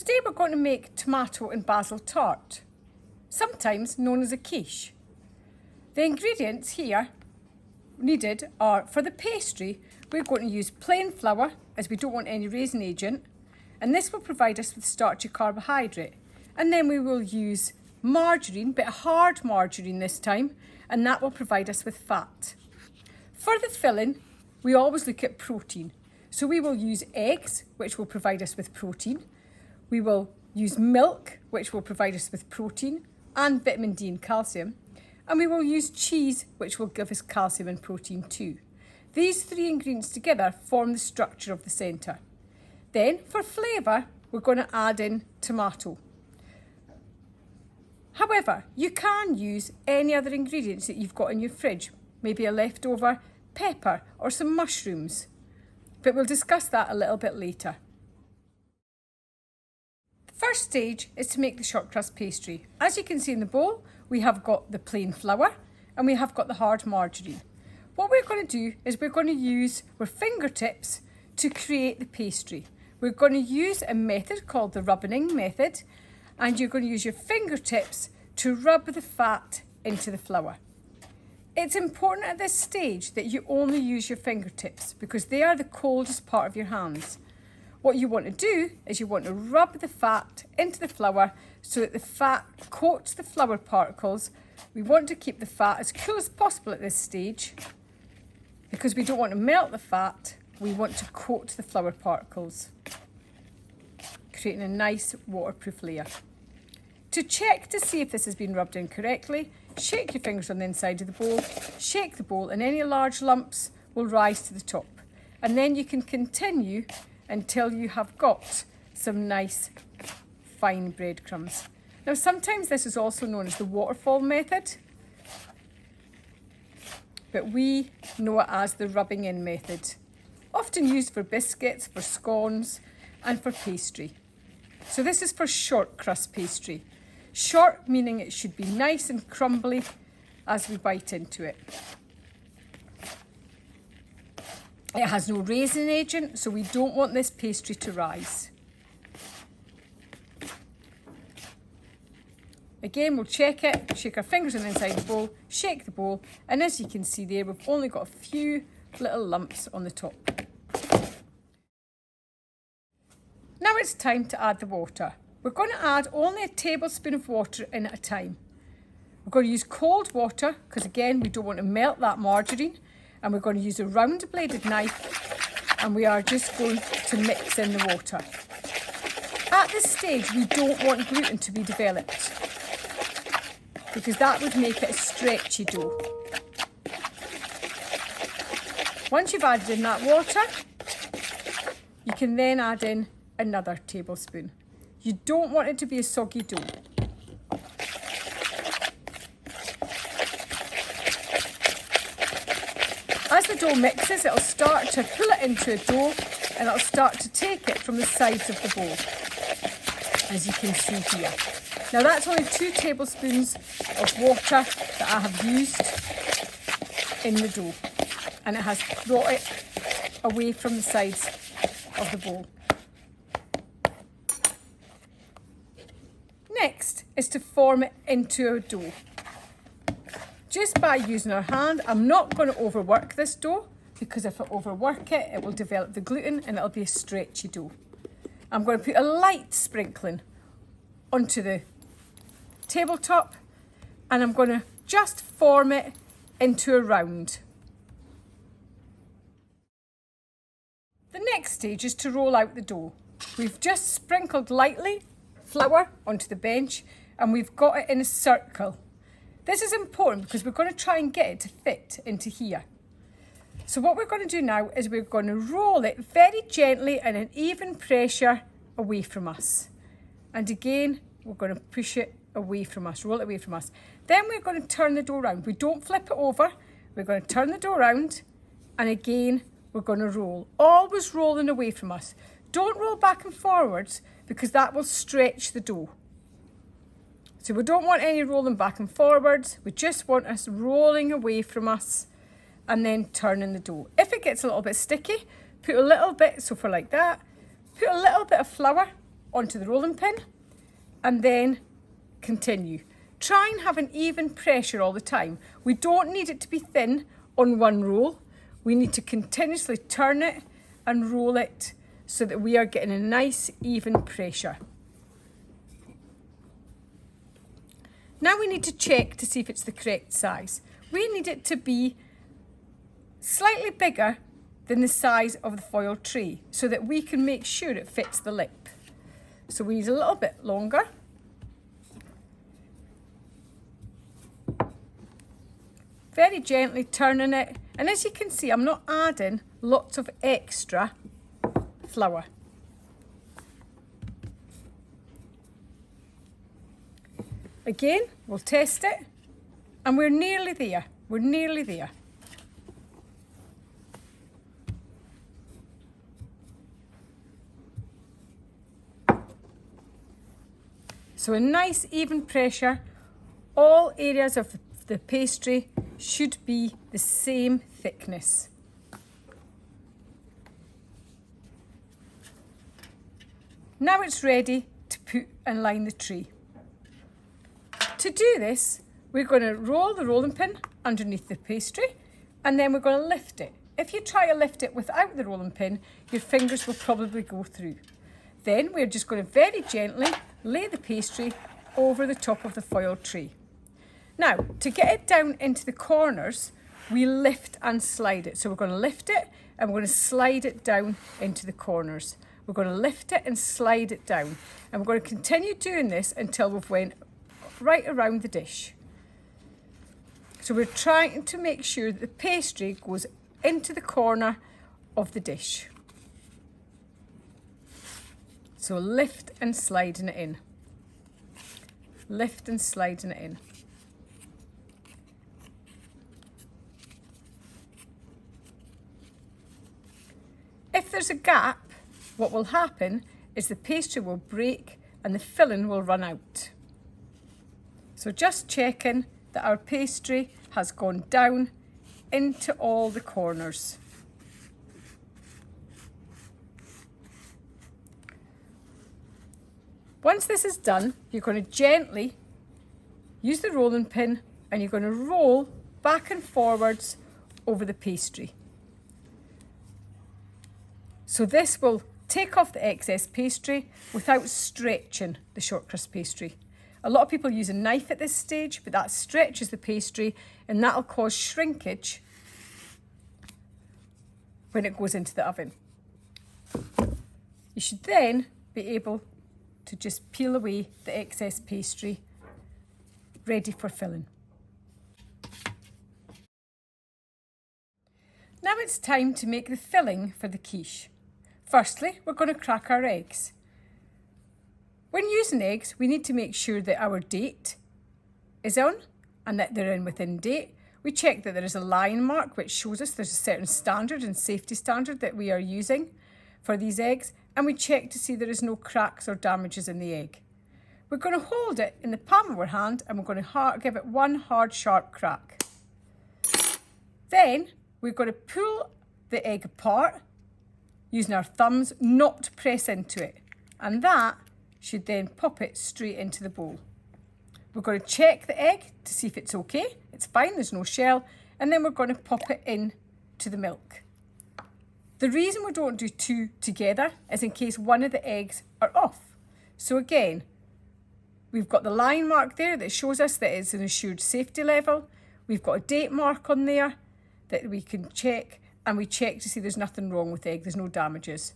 Today we're going to make tomato and basil tart, sometimes known as a quiche. The ingredients here needed are, for the pastry, we're going to use plain flour as we don't want any raisin agent, and this will provide us with starchy carbohydrate. And then we will use margarine, but hard margarine this time, and that will provide us with fat. For the filling, we always look at protein. So we will use eggs, which will provide us with protein. We will use milk, which will provide us with protein and vitamin D and calcium. And we will use cheese, which will give us calcium and protein too. These three ingredients together form the structure of the centre. Then for flavour, we're going to add in tomato. However, you can use any other ingredients that you've got in your fridge, maybe a leftover pepper or some mushrooms, but we'll discuss that a little bit later. The first stage is to make the shortcrust pastry. As you can see in the bowl, we have got the plain flour and we have got the hard margarine. What we're going to do is we're going to use our fingertips to create the pastry. We're going to use a method called the rubbing method, and you're going to use your fingertips to rub the fat into the flour. It's important at this stage that you only use your fingertips because they are the coldest part of your hands. What you want to do is you want to rub the fat into the flour so that the fat coats the flour particles. We want to keep the fat as cool as possible at this stage because we don't want to melt the fat. We want to coat the flour particles, creating a nice waterproof layer. To check to see if this has been rubbed in correctly, shake your fingers on the inside of the bowl, shake the bowl, and any large lumps will rise to the top. And then you can continue until you have got some nice fine breadcrumbs. Now sometimes this is also known as the waterfall method, but we know it as the rubbing in method, often used for biscuits, for scones and for pastry. So this is for short crust pastry. Short meaning it should be nice and crumbly as we bite into it. It has no raisin agent, so we don't want this pastry to rise. Again, we'll check it, shake our fingers on the inside the bowl, shake the bowl, and as you can see there, we've only got a few little lumps on the top. Now it's time to add the water. We're going to add only a tablespoon of water in at a time. We're going to use cold water because again we don't want to melt that margarine, and we're going to use a round bladed knife and we are just going to mix in the water. At this stage we don't want gluten to be developed because that would make it a stretchy dough. Once you've added in that water, you can then add in another tablespoon. You don't want it to be a soggy dough. As the dough mixes, it'll start to pull it into a dough and it'll start to take it from the sides of the bowl, as you can see here. Now that's only 2 tablespoons of water that I have used in the dough, and it has brought it away from the sides of the bowl. Next is to form it into a dough. Just by using our hand. I'm not going to overwork this dough because if I overwork it, it will develop the gluten and it'll be a stretchy dough. I'm going to put a light sprinkling onto the tabletop and I'm going to just form it into a round. The next stage is to roll out the dough. We've just sprinkled lightly flour onto the bench and we've got it in a circle. This is important because we're going to try and get it to fit into here. So what we're going to do now is we're going to roll it very gently and an even pressure away from us. And again, we're going to push it away from us, roll it away from us. Then we're going to turn the dough around. We don't flip it over. We're going to turn the dough around and again, we're going to roll. Always rolling away from us. Don't roll back and forwards because that will stretch the dough. So we don't want any rolling back and forwards. We just want us rolling away from us and then turning the dough. If it gets a little bit sticky, put a little bit, so for like that, put a little bit of flour onto the rolling pin and then continue. Try and have an even pressure all the time. We don't need it to be thin on one roll. We need to continuously turn it and roll it so that we are getting a nice even pressure. Now we need to check to see if it's the correct size. We need it to be slightly bigger than the size of the foil tray so that we can make sure it fits the lip. So we need a little bit longer. Very gently turning it, and as you can see, I'm not adding lots of extra flour. Again, we'll test it, and we're nearly there. We're nearly there. So a nice even pressure. All areas of the pastry should be the same thickness. Now it's ready to put and line the tray. To do this, we're going to roll the rolling pin underneath the pastry and then we're going to lift it. If you try to lift it without the rolling pin, your fingers will probably go through. Then we're just going to very gently lay the pastry over the top of the foil tray. Now, to get it down into the corners, we lift and slide it. So we're going to lift it and we're going to slide it down into the corners. We're going to lift it and slide it down. And we're going to continue doing this until we've went right around the dish. So we're trying to make sure that the pastry goes into the corner of the dish. So lift and sliding it in. Lift and sliding it in. If there's a gap, what will happen is the pastry will break and the filling will run out. So just checking that our pastry has gone down into all the corners. Once this is done, you're going to gently use the rolling pin and you're going to roll back and forwards over the pastry. So this will take off the excess pastry without stretching the shortcrust pastry. A lot of people use a knife at this stage, but that stretches the pastry and that'll cause shrinkage when it goes into the oven. You should then be able to just peel away the excess pastry, ready for filling. Now it's time to make the filling for the quiche. Firstly, we're going to crack our eggs. When using eggs, we need to make sure that our date is on and that they're in within date. We check that there is a line mark which shows us there's a certain standard and safety standard that we are using for these eggs, and we check to see there is no cracks or damages in the egg. We're going to hold it in the palm of our hand and we're going to give it one hard, sharp crack. Then we're going to pull the egg apart using our thumbs, not to press into it, and that should then pop it straight into the bowl. We're going to check the egg to see if it's okay. It's fine, there's no shell, and then we're going to pop it in to the milk. The reason we don't do two together is in case one of the eggs are off. So again, we've got the line mark there that shows us that it's an assured safety level. We've got a date mark on there that we can check, and we check to see there's nothing wrong with the egg, there's no damages.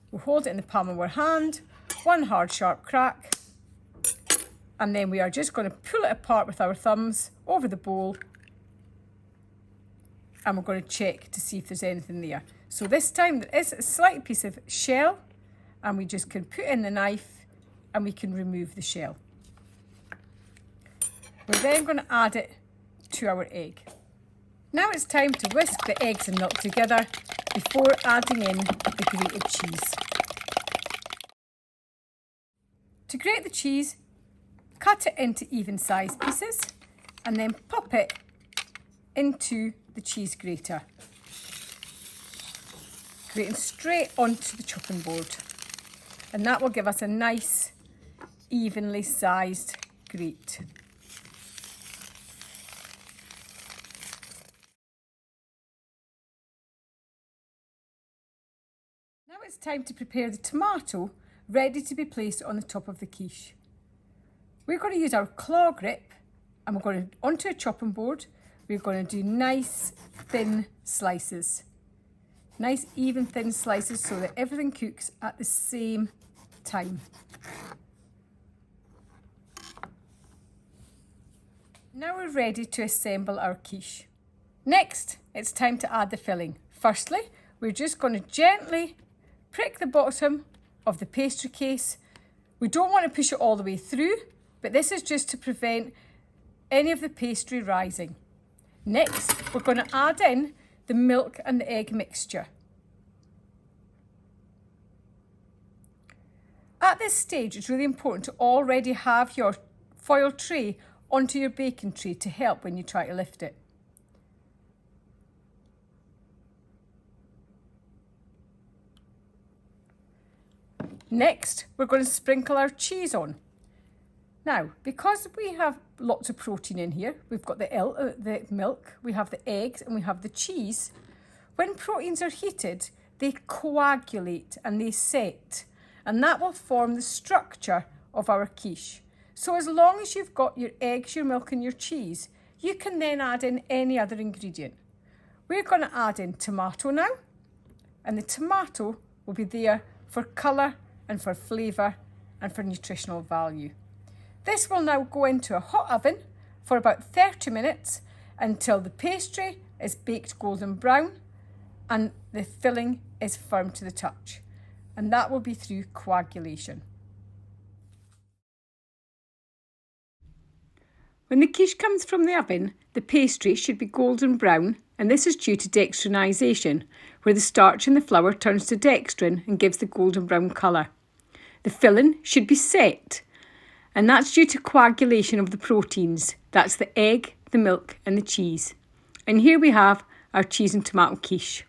We'll hold it in the palm of our hand, one hard sharp crack, and then we are just going to pull it apart with our thumbs over the bowl, and we're going to check to see if there's anything there. So this time there is a slight piece of shell, and we just can put in the knife and we can remove the shell. We're then going to add it to our egg. Now it's time to whisk the eggs and milk together before adding in the grated cheese. To grate the cheese, cut it into even sized pieces and then pop it into the cheese grater, grating straight onto the chopping board. and that will give us a nice evenly sized grate. Now it's time to prepare the tomato ready to be placed on the top of the quiche. We're going to use our claw grip and we're going to, onto a chopping board, we're going to do nice thin slices. Nice even thin slices so that everything cooks at the same time. Now we're ready to assemble our quiche. Next, it's time to add the filling. Firstly, we're just going to gently prick the bottom of the pastry case. We don't want to push it all the way through, but this is just to prevent any of the pastry rising. Next, we're going to add in the milk and the egg mixture. At this stage, it's really important to already have your foil tray onto your baking tray to help when you try to lift it. Next, we're going to sprinkle our cheese on. Now, because we have lots of protein in here, we've got the milk, we have the eggs and we have the cheese. When proteins are heated, they coagulate and they set, and that will form the structure of our quiche. So as long as you've got your eggs, your milk and your cheese, you can then add in any other ingredient. We're going to add in tomato now, and the tomato will be there for colour and for flavour and for nutritional value. This will now go into a hot oven for about 30 minutes until the pastry is baked golden brown and the filling is firm to the touch. And that will be through coagulation. When the quiche comes from the oven, the pastry should be golden brown, and this is due to dextrinisation, where the starch in the flour turns to dextrin and gives the golden brown colour. The filling should be set, and that's due to coagulation of the proteins. That's the egg, the milk and the cheese. And here we have our cheese and tomato quiche.